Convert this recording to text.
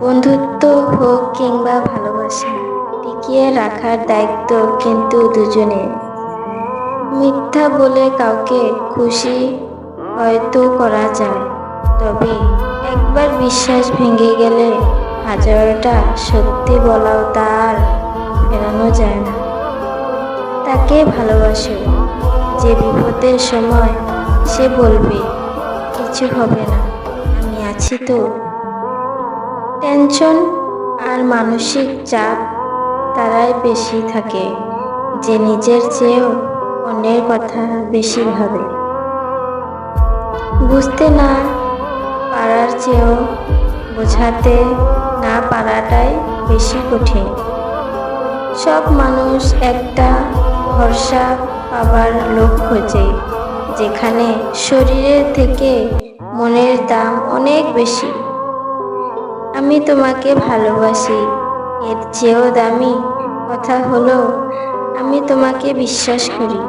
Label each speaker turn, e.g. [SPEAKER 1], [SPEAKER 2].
[SPEAKER 1] বন্ধুত্ব হোক কিংবা ভালোবাসা, টিকিয়ে রাখার দায়িত্ব কিন্তু দুজনের। মিথ্যা বলে কাউকে খুশি হয়তো করা যায়, তবে একবার বিশ্বাস ভেঙে গেলে হাজারটা সত্যি বলাও তার ফেরানো যায় না। তাকে ভালোবাসো, যে বিপদের সময় সে বলবে কিছু হবে না, আমি আছি তো। টেনশন আর মানসিক চাপ তারাই বেশি থাকে, যে নিজের চেয়েও অন্যের কথা বেশি ভাবে। বুঝতে না পারার চেয়েও বোঝাতে না পারাটাই বেশি কঠিন। সব মানুষ একটা ভরসা পাবার লোক খোঁজে, যেখানে শরীরের থেকে মনের দাম অনেক বেশি। আমি তোমাকে ভালোবাসি, এর চেয়েও দামি কথা হলো আমি তোমাকে বিশ্বাস করি।